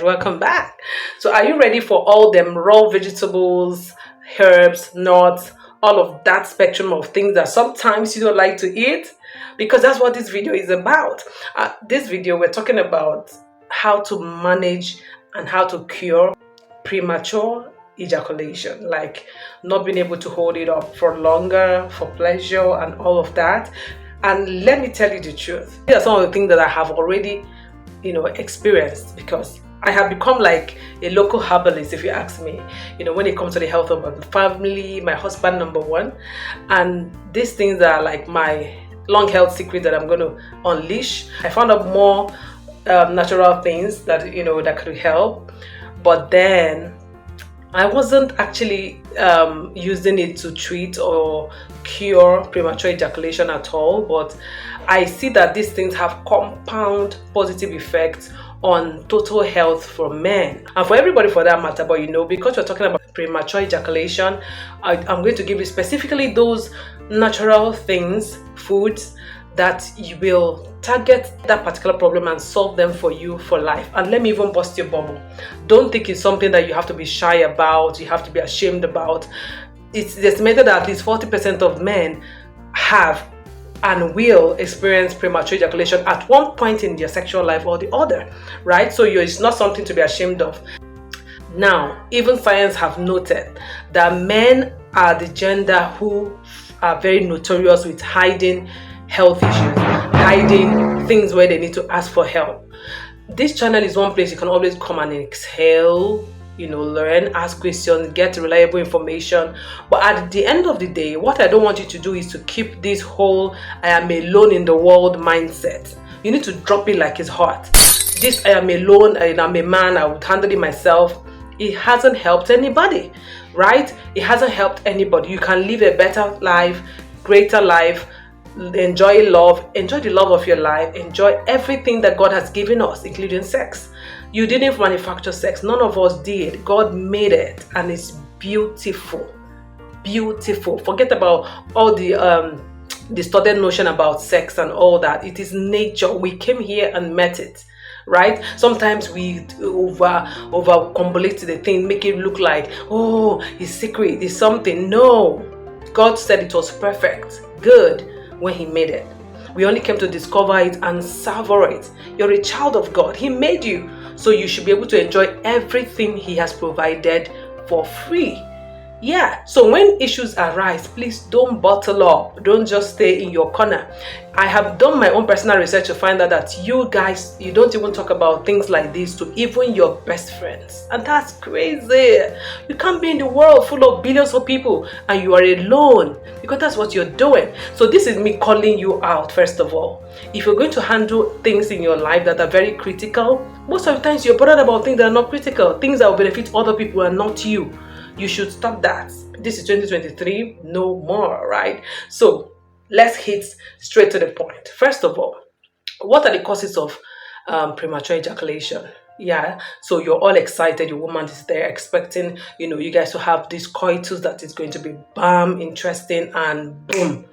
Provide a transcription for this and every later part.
Welcome back. So are you ready for all them raw vegetables, herbs, nuts, all of that spectrum of things that sometimes you don't like to eat? Because that's what this video is about. This video we're talking about how to manage and how to cure premature ejaculation, like not being able to hold it up for longer, for pleasure and all of that. And let me tell you the truth, these are some of the things that I have already experienced, because I have become like a local herbalist, if you ask me, when it comes to the health of my family, my husband number one. And these things are like my long held secret that I'm going to unleash. I found out more natural things that that could help, but then I wasn't actually using it to treat or cure premature ejaculation at all, but I see that these things have compound positive effects on total health for men and for everybody for that matter. But because we're talking about premature ejaculation, I'm going to give you specifically those natural things, foods that you will target that particular problem and solve them for you for life. And let me even bust your bubble. Don't think it's something that you have to be shy about, you have to be ashamed about. It's estimated that at least 40% of men have and will experience premature ejaculation at one point in their sexual life or the other, right? So it's not something to be ashamed of. Now, even science have noted that men are the gender who are very notorious with hiding health issues, hiding things where they need to ask for help. This channel is one place you can always come and exhale, learn, ask questions, get reliable information. But at the end of the day, what I don't want you to do is to keep this whole I am alone in the world mindset. You need to drop it like it's hot. This I am alone and I'm a man, I would handle it myself. It hasn't helped anybody, right? It hasn't helped anybody. You can live a better life, greater life, enjoy love, enjoy the love of your life, enjoy everything that God has given us, including sex. You didn't manufacture sex. None of us did. God made it, and it's beautiful. Beautiful. Forget about all the distorted notion about sex and all that. It is nature. We came here and met it, right? Sometimes we overcomplicate the thing, make it look like, oh, it's secret, it's something. No. God said it was perfect, good, when He made it. We only came to discover it and savor it. You're a child of God. He made you, so you should be able to enjoy everything He has provided for free. Yeah, so when issues arise, please don't bottle up. Don't just stay in your corner. I have done my own personal research to find out that you guys, you don't even talk about things like this to even your best friends. And that's crazy. You can't be in the world full of billions of people and you are alone, because that's what you're doing. So this is me calling you out, first of all. If you're going to handle things in your life that are very critical, most of the times you're bothered about things that are not critical, things that will benefit other people and not you. You should stop that. This is 2023, no more, right? So let's hit straight to the point. First of all, what are the causes of premature ejaculation? Yeah, so you're all excited, your woman is there expecting, you guys to have this coitus that is going to be bam, interesting, and boom.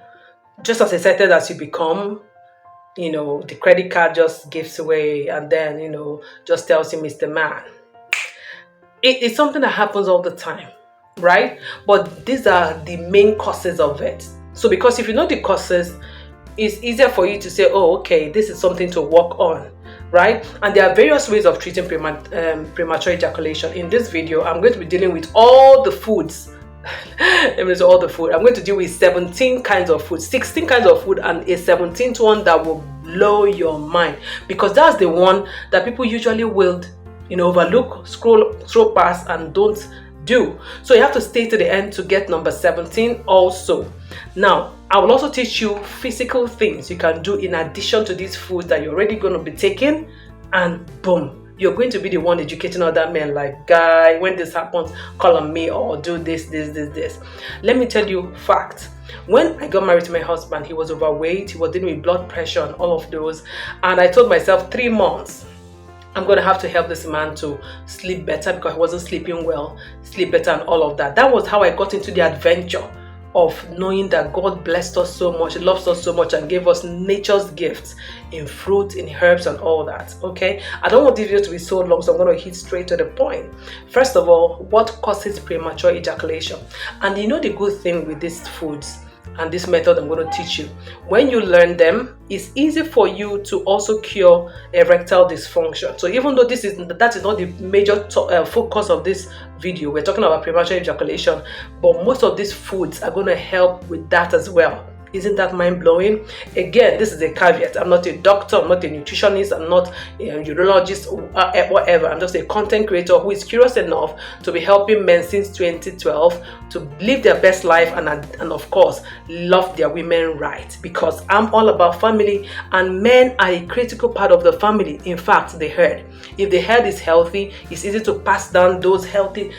Just as excited as you become, the credit card just gives away and then, just tells you, Mr. Man. It's something that happens all the time, right? But these are the main causes of it. So because if you know the causes, it's easier for you to say, oh, okay, this is something to work on, right? And there are various ways of treating premature ejaculation. In this video, I'm going to be dealing with all the foods. Let me say all the food. I'm going to deal with 17 kinds of food, 16 kinds of food, and a 17th one that will blow your mind, because that's the one that people usually will overlook, scroll past and don't do. So you have to stay to the end to get number 17 also. Now, I will also teach you physical things you can do in addition to these foods that you're already going to be taking, and boom, you're going to be the one educating other men like, guy, when this happens, call on me or do this. Let me tell you fact. When I got married to my husband, he was overweight, he was dealing with blood pressure and all of those, and I told myself 3 months I'm going to have to help this man to sleep better, because he wasn't sleeping well, sleep better and all of that. That was how I got into the adventure of knowing that God blessed us so much, loves us so much, and gave us nature's gifts in fruit, in herbs, and all that. Okay, I don't want this video to be so long, so I'm going to hit straight to the point. First of all, what causes premature ejaculation? And you know the good thing with these foods and this method I'm going to teach you, when you learn them, it's easy for you to also cure erectile dysfunction. So even though that is not the major focus of this video, we're talking about premature ejaculation, but most of these foods are going to help with that as well. Isn't that mind-blowing? Again, this is a caveat. I'm not a doctor, I'm not a nutritionist, I'm not a urologist, whatever. I'm just a content creator who is curious enough to be helping men since 2012 to live their best life and of course, love their women right. Because I'm all about family, and men are a critical part of the family. In fact, the herd. If the herd is healthy, it's easy to pass down those healthy,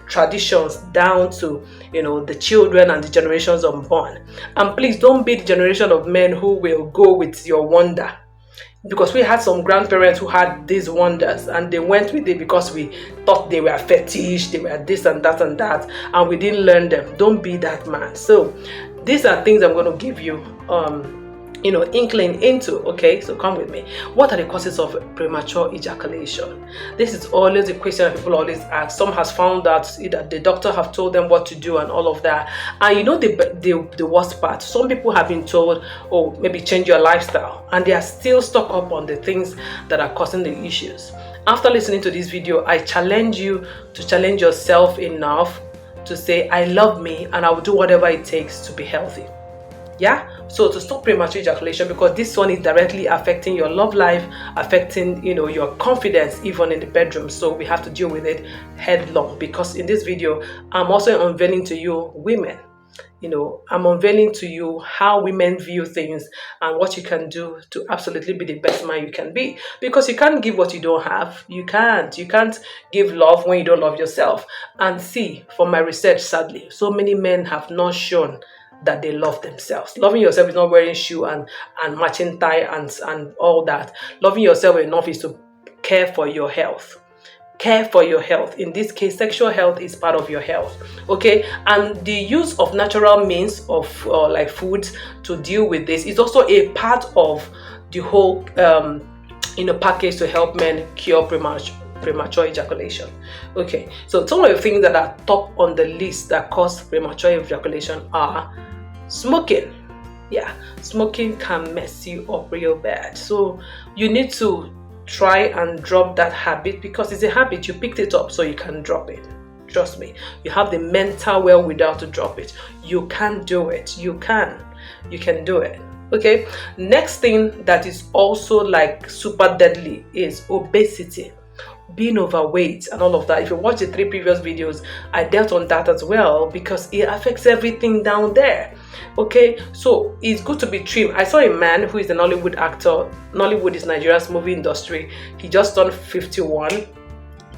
traditions down to, the children and the generations unborn. And please don't be the generation of men who will go with your wonder. Because we had some grandparents who had these wonders and they went with it because we thought they were fetish, they were this and that, and we didn't learn them. Don't be that man. So these are things I'm going to give you inkling into. Okay, so come with me. What are the causes of premature ejaculation? This is always a question that people always ask. Some has found that the doctor have told them what to do and all of that. And the worst part, some people have been told, oh, maybe change your lifestyle, and they are still stuck up on the things that are causing the issues. After listening to this video, I challenge you to challenge yourself enough to say, I love me and I will do whatever it takes to be healthy. Yeah, so to stop premature ejaculation, because this one is directly affecting your love life, affecting your confidence even in the bedroom. So we have to deal with it headlong, because in this video I'm also unveiling to you women. I'm unveiling to you how women view things and what you can do to absolutely be the best man you can be. Because you can't give what you don't have. You can't give love when you don't love yourself. And see, from my research, sadly, so many men have not shown that they love themselves. Loving yourself is not wearing shoe and matching tie and all that. Loving yourself enough is to care for your health. Care for your health. In this case, sexual health is part of your health. Okay, and the use of natural means of like foods to deal with this is also a part of the whole package to help men cure premature ejaculation. Okay, so some of the things that are top on the list that cause premature ejaculation are smoking. Yeah, smoking can mess you up real bad. So you need to try and drop that habit, because it's a habit. You picked it up, so you can drop it. Trust me, you have the mental wherewithal to drop it. You can do it. You can do it. Okay, next thing that is also like super deadly is obesity. Being overweight and all of that. If you watch the 3 previous videos, I dealt on that as well, because it affects everything down there. Okay, so it's good to be trim. I saw a man who is an Nollywood actor. Nollywood is Nigeria's movie industry. He just turned 51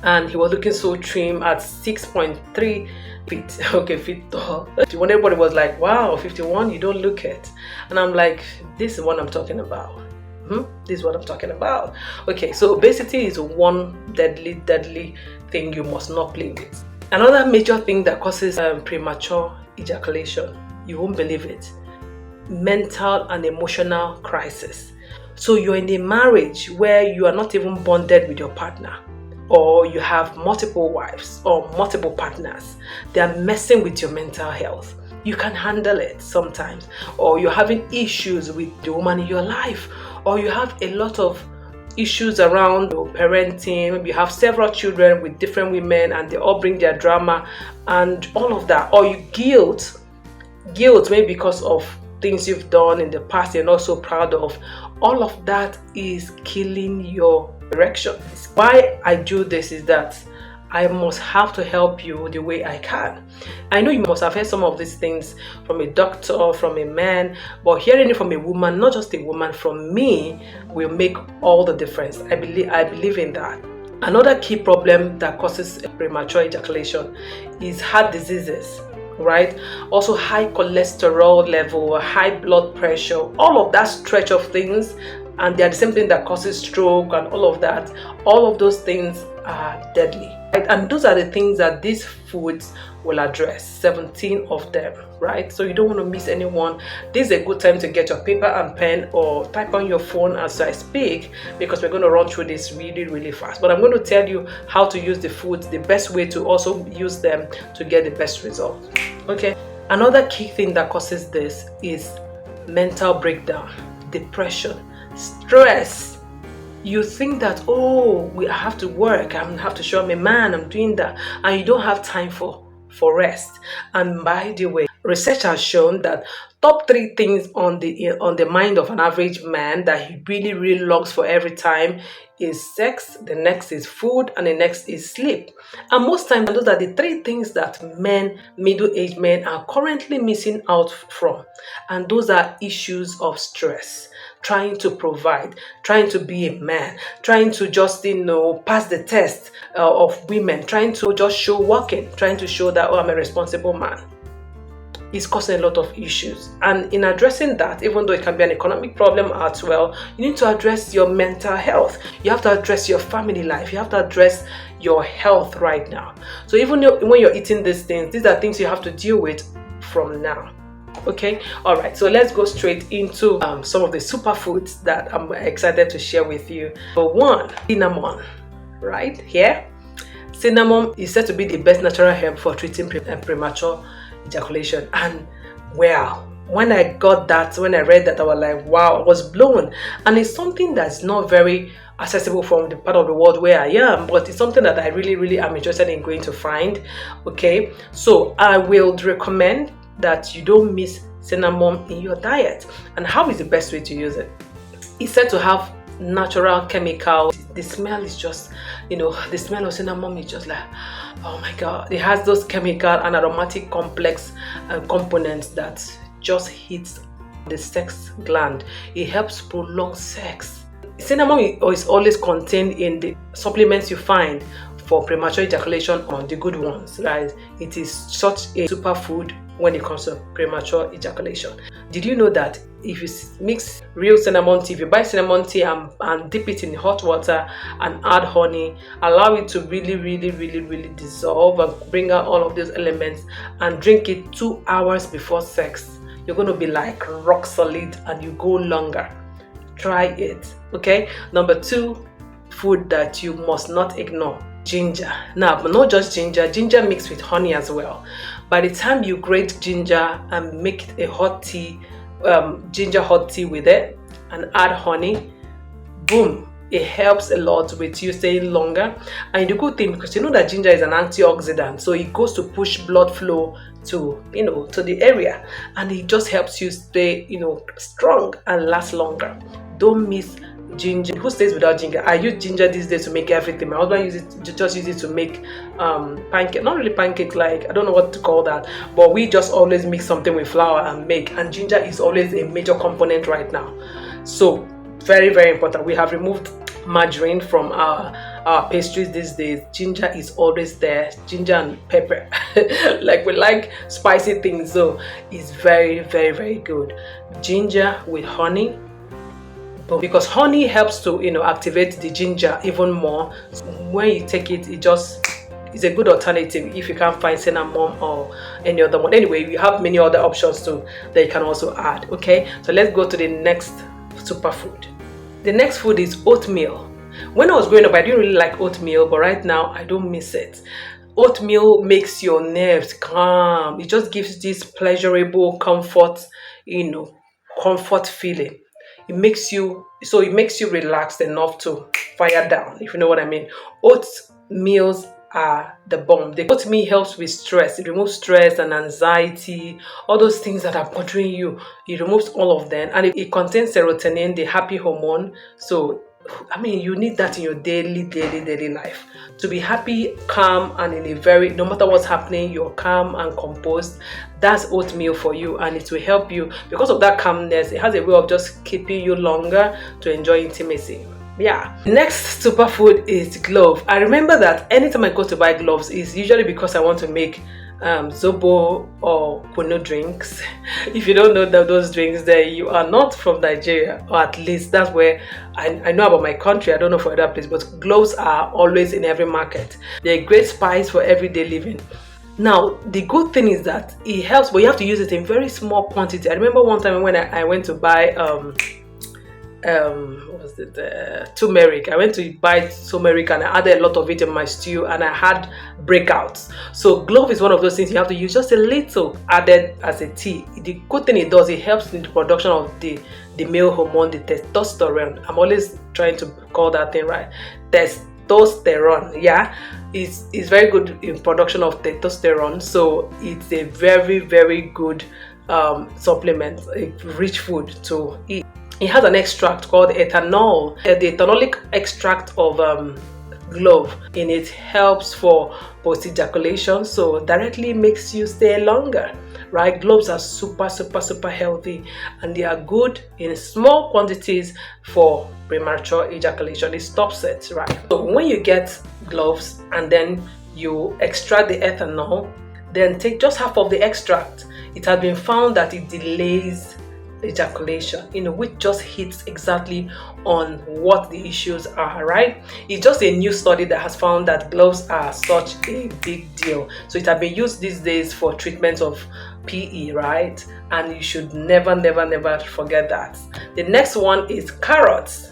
and he was looking so trim at 6.3 feet. Okay, feet tall. When everybody was like, wow, 51, you don't look it. And I'm like, this is what I'm talking about. This is what I'm talking about. Okay, so obesity is one deadly thing you must not play with. Another major thing that causes premature ejaculation, you won't believe it, mental and emotional crisis. So you're in a marriage where you are not even bonded with your partner, or you have multiple wives or multiple partners. They are messing with your mental health. You can handle it sometimes, or you're having issues with the woman in your life, or you have a lot of issues around parenting. Maybe you have several children with different women and they all bring their drama and all of that, or you guilt maybe because of things you've done in the past you're not so proud of. All of that is killing your erection. Why I do this is that I must have to help you the way I can. I know you must have heard some of these things from a doctor, from a man, but hearing it from a woman, not just a woman, from me, will make all the difference. I believe in that. Another key problem that causes premature ejaculation is heart diseases, right? Also high cholesterol level, high blood pressure, all of that stretch of things, and they are the same thing that causes stroke and all of that. All of those things are deadly. Right? And those are the things that these foods will address, 17 of them, right? So you don't want to miss anyone. This is a good time to get your paper and pen or type on your phone as I speak, because we're going to run through this really, really fast. But I'm going to tell you how to use the foods, the best way to also use them to get the best result. Okay. Another key thing that causes this is mental breakdown, depression, stress. You think that, oh, I have to work, I have to show I'm a man, I'm doing that, and you don't have time for rest. And by the way, research has shown that top 3 things on the mind of an average man that he really, really longs for every time is sex, the next is food, and the next is sleep. And most times those are the 3 things that men, middle-aged men, are currently missing out from. And those are issues of stress, trying to provide, trying to be a man, trying to just pass the test of women, trying to just show working, trying to show that, oh, I'm a responsible man. Is causing a lot of issues. And in addressing that, even though it can be an economic problem as well, you need to address your mental health. You have to address your family life. You have to address your health right now. So even when you're eating these things, these are things you have to deal with from now. Okay, all right, so let's go straight into some of the superfoods that I'm excited to share with you. Number 1, cinnamon. Right here, cinnamon is said to be the best natural herb for treating premature ejaculation. And well, when I read that, I was like, wow, I was blown. And it's something that's not very accessible from the part of the world where I am, but it's something that I really, really am interested in going to find. Okay, so I will recommend that you don't miss cinnamon in your diet. And how is the best way to use it? It's said to have natural chemicals. The smell is just, the smell of cinnamon is just like, oh my god, it has those chemical and aromatic complex components that just hits the sex gland. It helps prolong sex. Cinnamon is always contained in the supplements you find for premature ejaculation on the good ones, right? It is such a superfood when it comes to premature ejaculation. Did you know that if you mix real cinnamon tea, if you buy cinnamon tea and dip it in hot water and add honey, allow it to really, really, really, really dissolve and bring out all of those elements, and drink it 2 hours before sex, you're going to be like rock solid and you go longer. Try it. Okay. Number 2 food that you must not ignore: ginger. Now, but not just ginger mixed with honey as well. By the time you grate ginger and make a hot tea, ginger hot tea with it, and add honey, boom, it helps a lot with you staying longer. And the good thing, because you know that ginger is an antioxidant, so it goes to push blood flow to the area, and it just helps you stay strong and last longer. Don't miss ginger. Who stays without ginger? I use ginger these days to make everything. My husband just use it to make pancake. Not really pancake, like I don't know what to call that, but we just always mix something with flour and make. And ginger is always a major component right now. So very, very important. We have removed margarine from our pastries these days. Ginger is always there. Ginger and pepper. Like we like spicy things, so it's very, very, very good. Ginger with honey, because honey helps to activate the ginger even more. So when you take it, it's a good alternative if you can't find cinnamon or any other one. Anyway, we have many other options too that you can also add. Okay, so let's go to the next superfood. The next food is oatmeal. When I was growing up, I didn't really like oatmeal, but right now I don't miss it. Oatmeal makes your nerves calm. It just gives this pleasurable comfort feeling. It makes you relaxed enough to fire down, if you know what I mean. Oatmeals are the bomb. The oatmeal helps with stress. It removes stress and anxiety, all those things that are bothering you. It removes all of them, and it contains serotonin, the happy hormone. So you need that in your daily life to be happy, calm, and no matter what's happening, you're calm and composed. That's oatmeal for you, and it will help you because of that calmness. It has a way of just keeping you longer to enjoy intimacy. Yeah. Next superfood is glove. I remember that anytime I go to buy gloves, it's usually because I want to make zobo or kunu drinks. If you don't know those drinks, then you are not from Nigeria, or at least that's where I know about my country. I don't know for other places, but cloves are always in every market. They're a great spice for everyday living. Now, the good thing is that it helps, but you have to use it in very small quantity. I remember one time when I went to buy what was it, turmeric. I went to buy turmeric and I added a lot of it in my stew and I had breakouts. So clove is one of those things you have to use just a little added as a tea. The good thing it does, it helps in the production of the male hormone, the testosterone. I'm always trying to call that thing right. Testosterone, yeah, is very good in production of testosterone. So it's a very, very good supplement, a rich food to eat. It has an extract called ethanol. The ethanolic extract of clove in it helps for post ejaculation, so directly makes you stay longer, right? Cloves are super healthy, and they are good in small quantities for premature ejaculation. It stops it, right? So when you get cloves and then you extract the ethanol, then take just half of the extract. It has been found that it delays ejaculation, which just hits exactly on what the issues are, right? It's just a new study that has found that cloves are such a big deal. So it has been used these days for treatment of PE, right? And you should never forget that. The next one is carrots.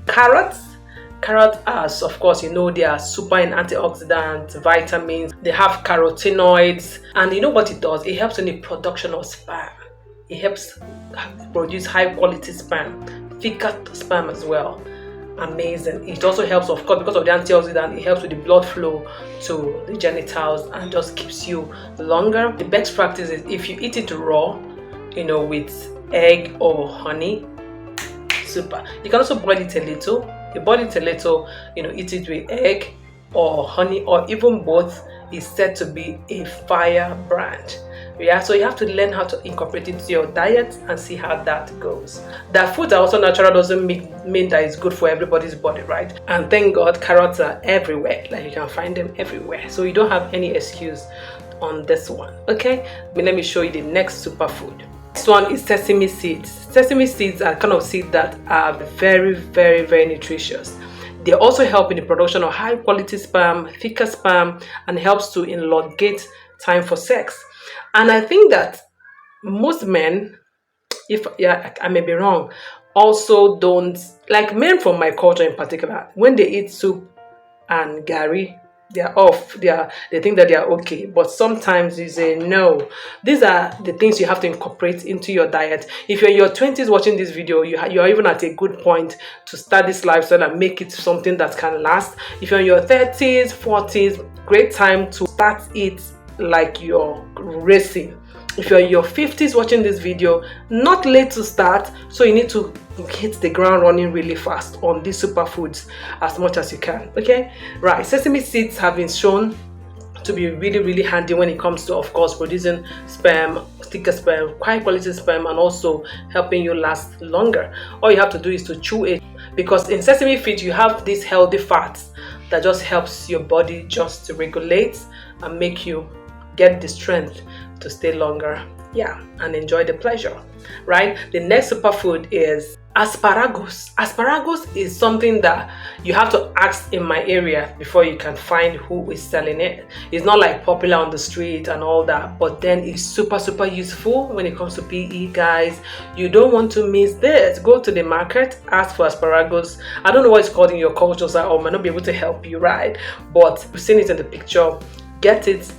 Carrots, as of course, they are super in antioxidants, vitamins. They have carotenoids, and you know what it does? It helps in the production of sperm. It helps produce high quality sperm, thicker sperm as well. Amazing. It also helps, of course, because of the antioxidant, it helps with the blood flow to the genitals and just keeps you longer. The best practice is if you eat it raw, with egg or honey. Super. You can also boil it a little. You boil it a little, eat it with egg or honey, or even both, is said to be a firebrand. Yeah, so you have to learn how to incorporate it to your diet and see how that goes. That foods are also natural doesn't mean that it's good for everybody's body, right? And thank God carrots are everywhere. Like, you can find them everywhere, so you don't have any excuse on this one. Okay, but let me show you the next superfood. This one is sesame seeds. Sesame seeds are kind of seeds that are very nutritious. They also help in the production of high quality sperm, thicker sperm, and helps to elongate time for sex. And I think that most men, I may be wrong, also don't, like men from my culture in particular, when they eat soup and gari, they're off. They think that they are okay, but sometimes you say no. These are the things you have to incorporate into your diet. If you're in your 20s watching this video, you're even at a good point to start this lifestyle and make it something that can last. If you're in your 30s, 40s, great time to start it like you're racing. If you're in your 50s watching this video, not late to start, so you need to hit the ground running really fast on these superfoods as much as you can. Okay, right? Sesame seeds have been shown to be really handy when it comes to, of course, producing sperm, thicker sperm, high quality sperm, and also helping you last longer. All you have to do is to chew it, because in sesame seeds you have these healthy fats that just helps your body just to regulate and make you get the strength to stay longer, and enjoy the pleasure, right? The next superfood is asparagus. Asparagus is something that you have to ask in my area before you can find who is selling it. It's not like popular on the street and all that, but then it's super useful when it comes to PE, guys. You don't want to miss this. Go to the market, ask for asparagus. I don't know what it's called in your culture, so I might not be able to help you, right? But you've seen it in the picture. Get it.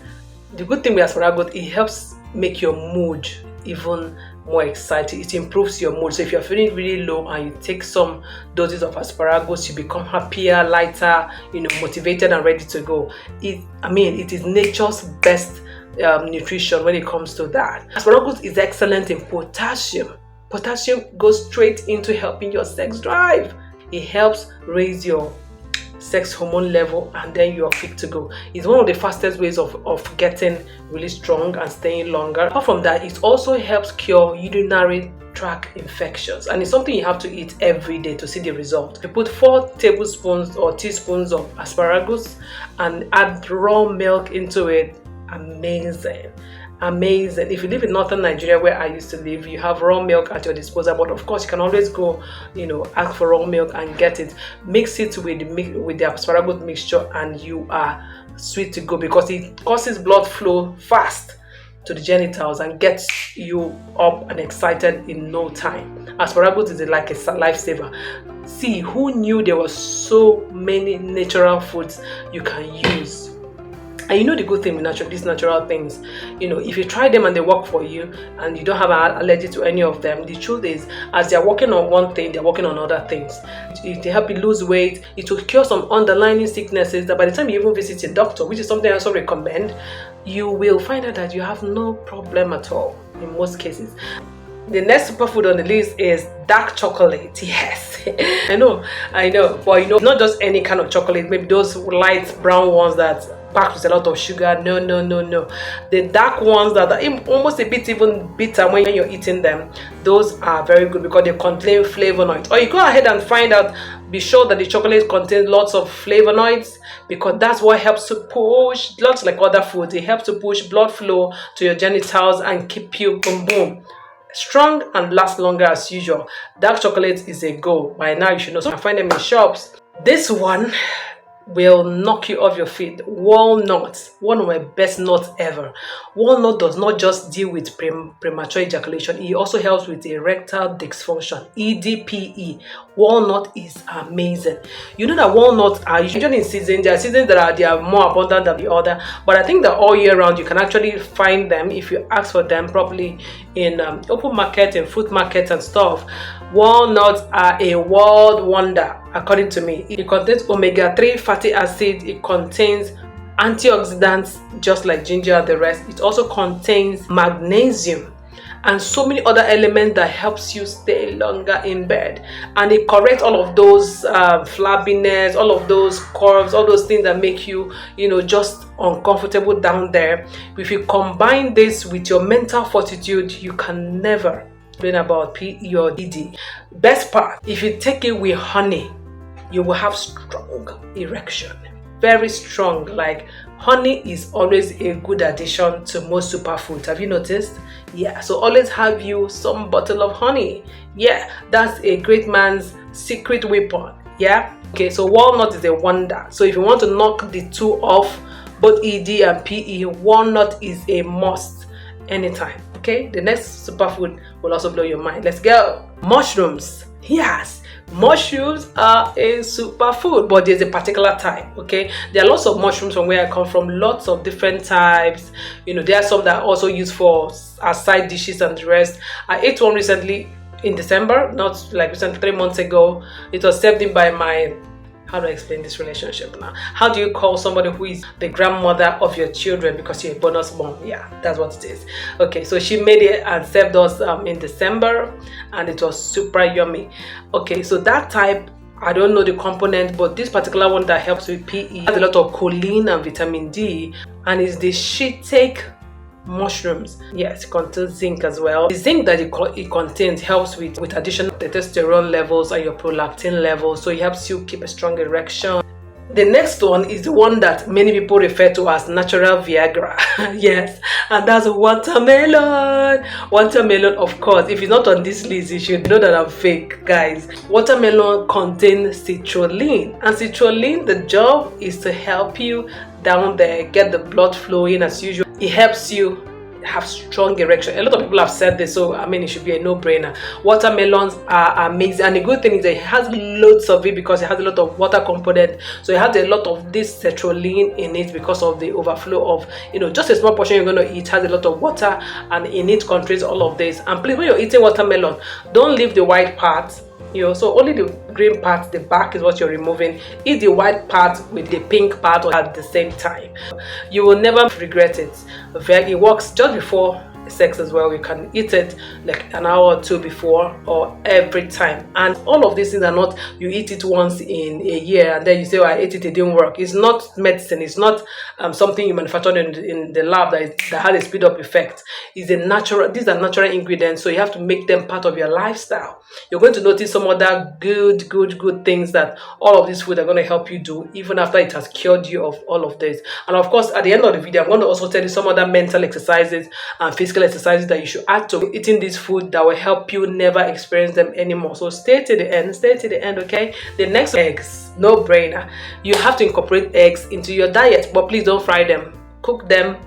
The good thing with asparagus, it helps make your mood even more exciting. It improves your mood. So if you're feeling really low and you take some doses of asparagus, you become happier, lighter, motivated and ready to go. It is nature's best nutrition when it comes to that. Asparagus is excellent in potassium. Potassium goes straight into helping your sex drive. It helps raise your sex hormone level, and then you are fit to go. It's one of the fastest ways of getting really strong and staying longer. Apart from that, it also helps cure urinary tract infections, and it's something you have to eat every day to see the result. You put 4 tablespoons or teaspoons of asparagus and add raw milk into it amazing. Amazing. If you live in northern Nigeria where I used to live, you have raw milk at your disposal, but of course you can always go, ask for raw milk and get it. Mix it with the asparagus mixture and you are sweet to go, because it causes blood flow fast to the genitals and gets you up and excited in no time. Asparagus is like a lifesaver. See, who knew there were so many natural foods you can use? And the good thing with these natural things, if you try them and they work for you and you don't have an allergy to any of them, the truth is, as they're working on one thing, they're working on other things. If they help you lose weight, it will cure some underlying sicknesses that by the time you even visit a doctor, which is something I also recommend, you will find out that you have no problem at all in most cases. The next superfood on the list is dark chocolate. Yes, I know, but not just any kind of chocolate, maybe those light brown ones that packed with a lot of sugar. No. The dark ones that are almost a bit even bitter when you're eating them, those are very good because they contain flavonoids. Or you go ahead and find out, be sure that the chocolate contains lots of flavonoids, because that's what helps to push, lots like other foods, it helps to push blood flow to your genitals and keep you boom strong and last longer as usual. Dark chocolate is a go. By now you should know. So you can find them in shops. This one will knock you off your feet. Walnut, one of my best nuts ever. Walnut does not just deal with premature ejaculation, it also helps with erectile dysfunction, EDPE. Walnut is amazing. You know that walnuts are usually in season. There are seasons that they are more abundant than the other, but I think that all year round you can actually find them if you ask for them properly in open market, in fruit markets and stuff. Walnuts are a world wonder, according to me. It contains omega-3 fatty acid, it contains antioxidants just like ginger and the rest. It also contains magnesium and so many other elements that helps you stay longer in bed, and it corrects all of those flabbiness, all of those curves, all those things that make you just uncomfortable down there. If you combine this with your mental fortitude, you can never complain about PE or ED. Best part, if you take it with honey, you will have strong erection, very strong. Like honey is always a good addition to most superfoods. Have you noticed? Yeah, so always have you some bottle of honey. Yeah, that's a great man's secret weapon. Yeah, okay, so walnut is a wonder. So if you want to knock the two off, both ED and PE, walnut is a must anytime. Okay, the next superfood will also blow your mind. Let's go. Mushrooms. Yes, mushrooms are a superfood, but there's a particular type. Okay, there are lots of mushrooms from where I come from, lots of different types. There are some that are also used for as side dishes and the rest. I ate one recently in December, not like recently, 3 months ago. It was served in by my, how do I explain this relationship now? How do you call somebody who is the grandmother of your children because you're a bonus mom? Yeah, that's what it is. Okay, so she made it and served us in December, and it was super yummy. Okay, so that type, I don't know the component, but this particular one that helps with PE has a lot of choline and vitamin D, and is the shiitake mushrooms. Yes, it contains zinc as well. The zinc that it contains helps with additional testosterone levels and your prolactin levels, so it helps you keep a strong erection. The next one is the one that many people refer to as natural Viagra. Yes, and that's watermelon. Watermelon, of course, if it's not on this list, you should know that I'm fake, guys. Watermelon contains citrulline, and citrulline, the job is to help you down there get the blood flowing as usual. It helps you have strong erection. A lot of people have said this, so I mean it should be a no-brainer. Watermelons are amazing, and the good thing is that it has loads of it because it has a lot of water component, so it has a lot of this citrulline in it because of the overflow of just a small portion you're going to eat has a lot of water, and in it contains all of this. And please, when you're eating watermelon, don't leave the white part. So only the green part, the back, is what you're removing. Eat the white part with the pink part at the same time. You will never regret it. It works just before sex as well. You can eat it like an hour or two before or every time. And all of these things are not you eat it once in a year and then you say, oh, I ate it didn't work. It's not medicine. It's not something you manufactured in the lab that had a speed up effect. It's a natural, these are natural ingredients, so you have to make them part of your lifestyle. You're going to notice some other good things that all of this food are going to help you do even after it has cured you of all of this. And of course, at the end of the video, I'm going to also tell you some other mental exercises and physical exercises that you should add to eating this food that will help you never experience them anymore. So stay to the end, okay? The next, eggs, no brainer. You have to incorporate eggs into your diet, but please don't fry them. Cook them,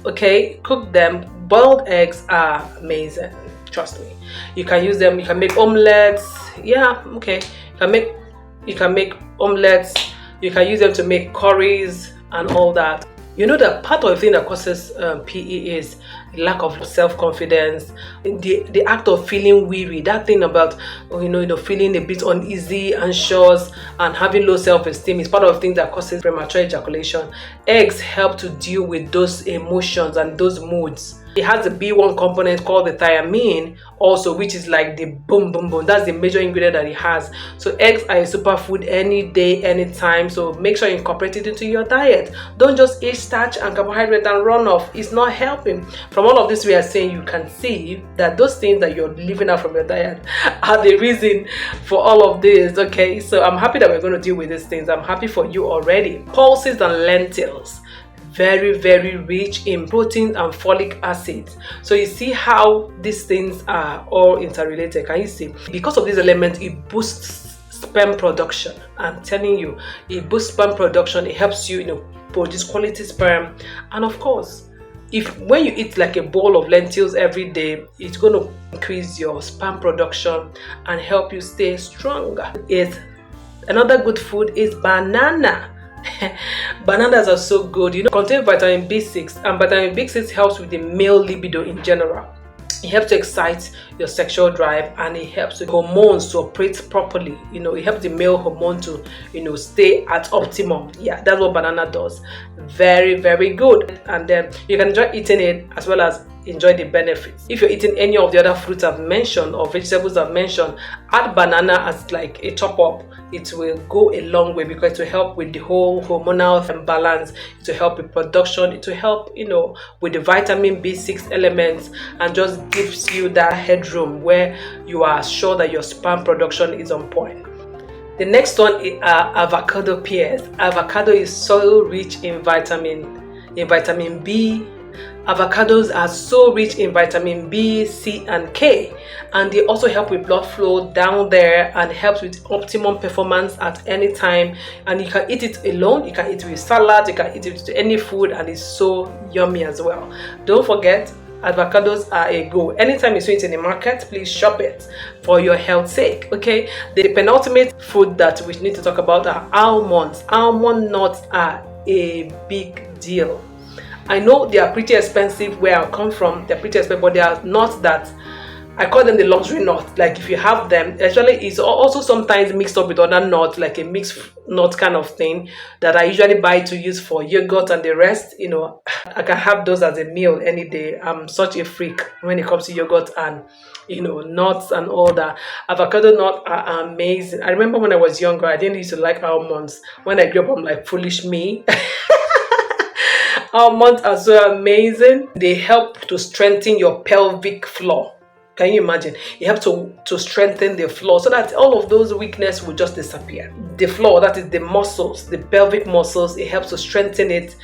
okay? Cook them. Boiled eggs are amazing, trust me. You can use them, you can make omelets. Yeah, okay. You can make omelets. You can use them to make curries and all that. You know that part of the thing that causes PE is lack of self-confidence, the act of feeling weary, that thing about feeling a bit uneasy, anxious, and having low self-esteem is part of the thing that causes premature ejaculation. Eggs help to deal with those emotions and those moods. It has a B1 component called the thiamine also, which is like the boom. That's the major ingredient that it has. So eggs are a superfood any day, anytime. So make sure you incorporate it into your diet. Don't just eat starch and carbohydrate and run off. It's not helping. From all of this we are saying, you can see that those things that you're leaving out from your diet are the reason for all of this. Okay, so I'm happy that we're going to deal with these things. I'm happy for you already. Pulses and lentils, very rich in protein and folic acid. So you see how these things are all interrelated. Can you see? Because of these elements, it boosts sperm production. I'm telling you, it boosts sperm production. It helps you, produce quality sperm. And of course, when you eat like a bowl of lentils every day, it's going to increase your sperm production and help you stay stronger. Another good food is banana. Bananas are so good, contain vitamin B6, and vitamin B6 helps with the male libido in general. It helps to excite your sexual drive, and it helps the hormones to operate properly. It helps the male hormone to stay at optimum. Yeah, that's what banana does. Very good. And then you can enjoy eating it as well as enjoy the benefits. If you're eating any of the other fruits I've mentioned or vegetables I've mentioned, add banana as like a top up. It will go a long way because it will help with the whole hormonal balance. It will help with production. It will help with the vitamin B6 elements, and just gives you that headroom where you are sure that your sperm production is on point. The next one is avocado pears. Avocado is so rich in vitamin B. Avocados are so rich in vitamin B, C, and K, and they also help with blood flow down there and helps with optimum performance at any time. And you can eat it alone, you can eat it with salad, you can eat it with any food, and it's so yummy as well. Don't forget, avocados are a go. Anytime you see it in the market, please shop it for your health's sake. Okay, the penultimate food that we need to talk about are almonds. Almond nuts are a big deal. I know they are pretty expensive where I come from. They're pretty expensive, but they are not that. I call them the luxury nuts. Like if you have them, actually it's also sometimes mixed up with other nuts, like a mixed nut kind of thing that I usually buy to use for yogurt and the rest. I can have those as a meal any day. I'm such a freak when it comes to yogurt and nuts and all that. Avocado nuts are amazing. I remember when I was younger, I didn't used to like almonds. When I grew up, I'm like, foolish me. Almonds are so amazing. They help to strengthen your pelvic floor. Can you imagine? It helps to strengthen the floor so that all of those weaknesses will just disappear. The floor, that is the muscles, the pelvic muscles, it helps to strengthen it.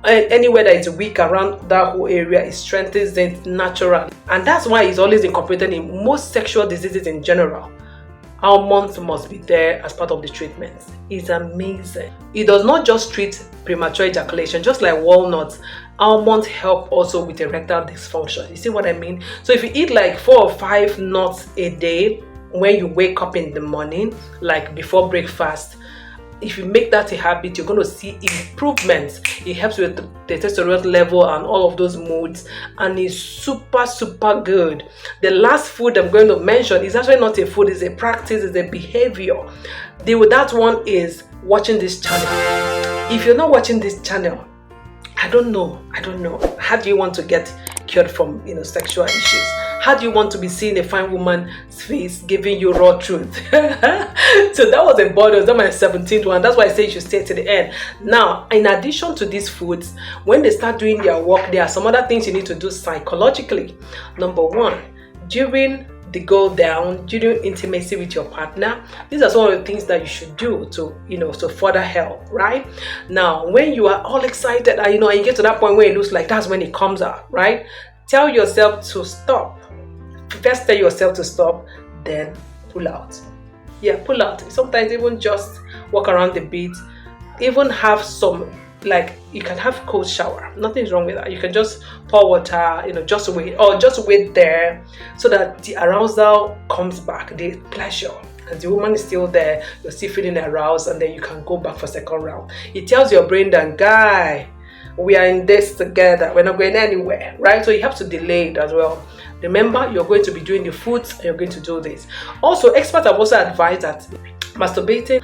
Anywhere that is weak around that whole area, it strengthens it naturally. And that's why it's always incorporated in most sexual diseases in general. Almonds must be there as part of the treatment. It's amazing. It does not just treat premature ejaculation, just like walnuts. Almonds help also with erectile dysfunction. You see what I mean? So if you eat like 4 or 5 nuts a day when you wake up in the morning, like before breakfast, if you make that a habit, you're going to see improvements. It helps with the testosterone level and all of those moods, and it's super good. The last food I'm going to mention is actually not a food, it's a practice, it's a behavior. That one is watching this channel. If you're not watching this channel, I don't know how do you want to get cured from sexual issues. How do you want to be seeing a fine woman's face giving you raw truth? So that was a bonus. That was my 17th one. That's why I say you should stay to the end. Now, in addition to these foods, when they start doing their work, there are some other things you need to do psychologically. Number one, during the go down, during intimacy with your partner, these are some of the things that you should do to further help. Right now, when you are all excited and you get to that point where it looks like that's when it comes out, right? Tell yourself to stop. First tell yourself to stop, then pull out. Yeah, pull out. Sometimes even just walk around the beat, even have some, like, you can have cold shower. Nothing's wrong with that. You can just pour water, just wait there so that the arousal comes back, the pleasure. And the woman is still there, you're still feeling aroused, and then you can go back for second round. It tells your brain that, guy, we are in this together. We're not going anywhere, right? So you have to delay it as well. Remember, you're going to be doing the foods and you're going to do this. Also, experts have also advised that masturbating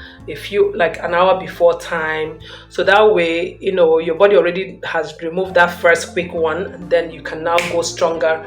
like an hour before time, so that way your body already has removed that first quick one, and then you can now go stronger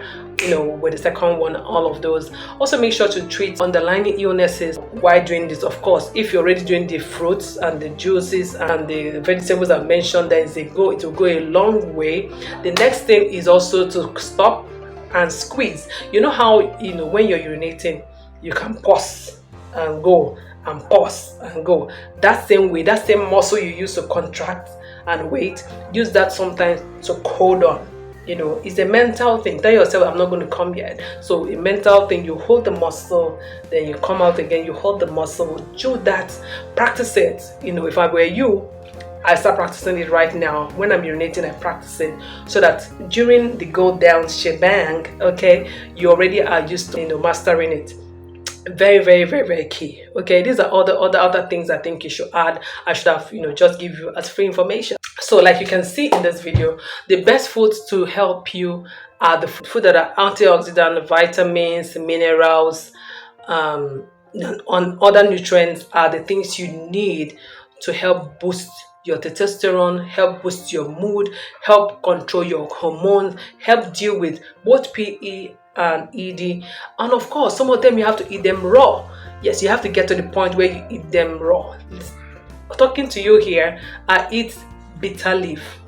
with the second one, all of those. Also, make sure to treat underlying illnesses while doing this. Of course, if you're already doing the fruits and the juices and the vegetables I mentioned, then it will go a long way. The next thing is also to stop and squeeze. You know how when you're urinating, you can pause and go and pause and go. That same way, that same muscle you use to contract and wait, use that sometimes to hold on. It's a mental thing. Tell yourself, I'm not going to come yet. So a mental thing, you hold the muscle, then you come out again, you hold the muscle. Do that, practice it. If I were you, I start practicing it right now. When I'm urinating, I practice it so that during the go down shebang, okay, you already are used to mastering it. Very, very, very, very key. Okay, these are all the other things I think you should add. I should have just give you as free information. So like you can see in this video, the best foods to help you are the food that are antioxidant, vitamins, minerals, on other nutrients are the things you need to help boost your testosterone, help boost your mood, help control your hormones, help deal with both PE and ED. And of course, some of them you have to eat them raw. Yes, you have to get to the point where you eat them raw. Talking to you here, I eat bitter leaf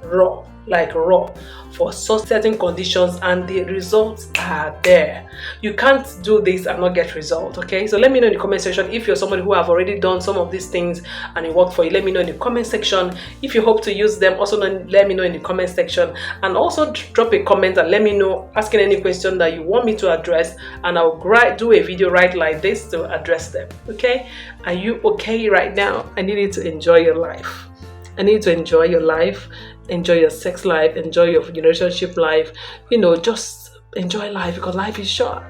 raw, like raw, for certain conditions, and the results are there. You can't do this and not get results. Okay, so let me know in the comment section if you're somebody who have already done some of these things and it worked for you. Let me know in the comment section. If you hope to use them, also let me know in the comment section, and also drop a comment and let me know, asking any question that you want me to address, and I'll do a video right like this to address them. Okay, are you okay right now? I need you to enjoy your life. I need to enjoy your life, enjoy your sex life, enjoy your relationship life. Just enjoy life, because life is short.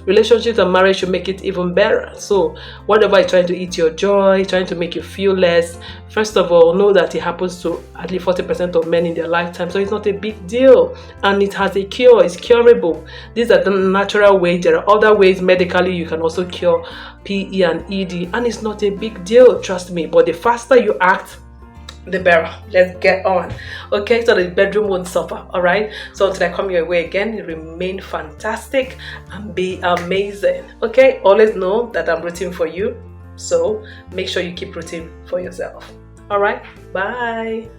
Relationships and marriage should make it even better. So whatever is trying to eat your joy, trying to make you feel less, first of all, know that it happens to at least 40% of men in their lifetime. So it's not a big deal, and it has a cure. It's curable. These are the natural ways. There are other ways medically you can also cure PE and ED, and it's not a big deal, trust me. But the faster you act, the better. Let's get on. Okay, so the bedroom won't suffer. All right, so until I come your way again, remain fantastic and be amazing. Okay, always know that I'm rooting for you, so make sure you keep rooting for yourself. All right, bye.